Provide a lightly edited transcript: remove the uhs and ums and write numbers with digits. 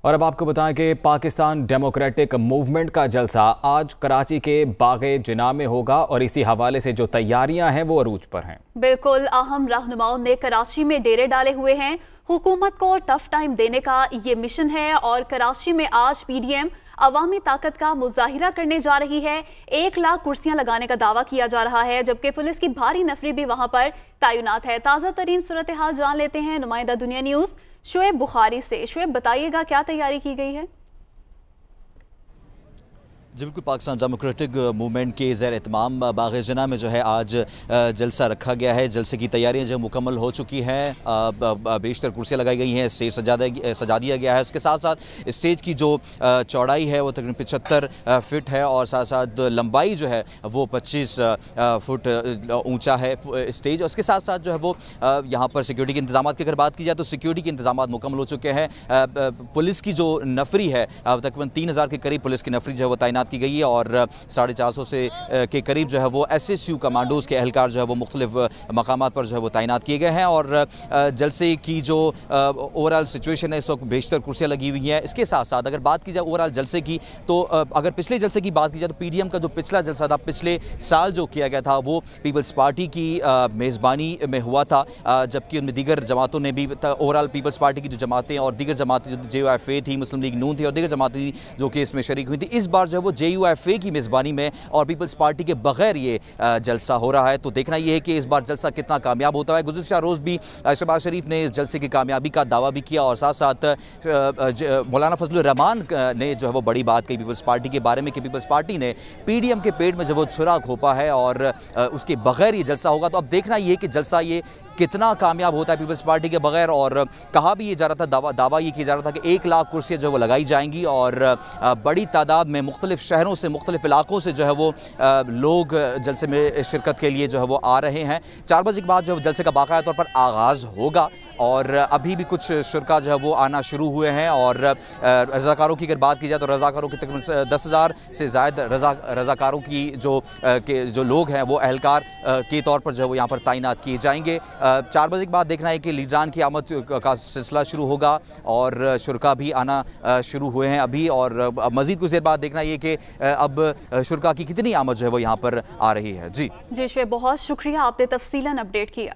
और अब आपको बताएं कि पाकिस्तान डेमोक्रेटिक मूवमेंट का जलसा आज कराची के बागे जिना में होगा और इसी हवाले से जो तैयारियां हैं वो अरूज पर हैं। बिल्कुल, अहम रहनुमाओं ने कराची में डेरे डाले हुए हैं। हुकूमत को टफ टाइम देने का ये मिशन है और कराची में आज पीडीएम अवामी ताकत का मुजाहिरा करने जा रही है। 1 लाख कुर्सियां लगाने का दावा किया जा रहा है, जबकि पुलिस की भारी नफरी भी वहां पर तैनात है। ताज़ा तरीन सूरत हाल जान लेते हैं नुमाइंदा दुनिया न्यूज़ शुएब बुखारी से। शुएब, बताइएगा क्या तैयारी की गई है? जी बिल्कुल, पाकिस्तान डेमोक्रेटिक मूवमेंट के ज़ेर एहतमाम बाग़ जना में जो है आज जलसा रखा गया है। जलसे की तैयारियां जो मुकम्मल हो चुकी हैं। बेशतर कुर्सियां लगाई गई हैं, स्टेज सजा दिया गया है। उसके साथ साथ स्टेज की जो चौड़ाई है वो तकरीबन 75 फीट है और साथ साथ लंबाई जो है वो 25 फुट ऊंचा है स्टेज। उसके साथ साथ जो है वो यहाँ पर सिक्योरिटी के इंतजाम की अगर बात की जाए तो सिक्योरिटी के इंतजाम मुकम्मल हो चुके हैं। पुलिस की जो नफरी है तकरीबन 3000 के करीब पुलिस की नफरी जो है वो तैनात की गई है और 450 से के करीब जो है वो SSU कमांडोज के एहलकार जो है वो मुख्तलिफ मकामात पर जो है वो तैनात किए गए हैं। और जलसे की जो ओवरऑल सिचुएशन है, इस वक्त बेशतर कुर्सियाँ लगी हुई हैं। इसके साथ साथ अगर बात की जाए ओवरऑल जलसे की तो अगर पिछले जलसे की बात की जाए तो PDM का जो पिछला जलसा था पिछले साल जो किया गया था वो पीपल्स पार्टी की मेज़बानी में हुआ था, जबकि उनमें दीगर जमातों ने भी ओवरऑल पीपल्स पार्टी की जो जमातें और दीगर जमातें जो JUIFA थी, मुस्लिम लीग नून थी और दीगर जमातें जो कि इसमें शरीक हुई थी। इस बार जो है वो JUIFA की मेज़बानी में और पीपल्स पार्टी के बगैर ये जलसा हो रहा है। तो देखना ये है कि इस बार जलसा कितना कामयाब होता है। गुज़िश्ता रोज़ भी शहबाज शरीफ ने इस जलसे की कामयाबी का दावा भी किया और साथ साथ मौलाना फजलुर रहमान ने जो है वो बड़ी बात कही पीपल्स पार्टी के बारे में कि पीपल्स पार्टी ने PDM के पेट में जो वो छुरा घोंपा है और उसके बगैर ये जलसा होगा। तो अब देखना ये कि जलसा ये कितना कामयाब होता है पीपल्स पार्टी के बगैर। और कहा भी ये जा रहा था, दावा ये किया जा रहा था कि 1 लाख कुर्सियाँ जो है वो लगाई जाएंगी और बड़ी तादाद में मुख्तलिफ शहरों से मुख्तलिफ इलाकों से जो है वो लोग जलसे में शिरकत के लिए जो है वो आ रहे हैं। 4 बजे के बाद जो जलसे का बाकायदा तौर पर आगाज़ होगा और अभी भी कुछ शुरका जो है वो आना शुरू हुए हैं। और रज़ाकारों की अगर बात की जाए तो रज़ाकारों की तकरीबन 10,000 से ज़ायद रज़ाकारों की जो लोग हैं वो एहलकार के तौर पर जो है वो यहाँ पर तैनात किए जाएंगे। 4 बजे के बाद देखना है कि लीडरान की आमद का सिलसिला शुरू होगा और शुरका भी आना शुरू हुए हैं अभी। और मज़ीद कुछ देर बाद देखना ये कि अब शुरका की कितनी आमद जो है वो यहाँ पर आ रही है। जी शुएब, बहुत शुक्रिया, आपने तफसीलन अपडेट किया।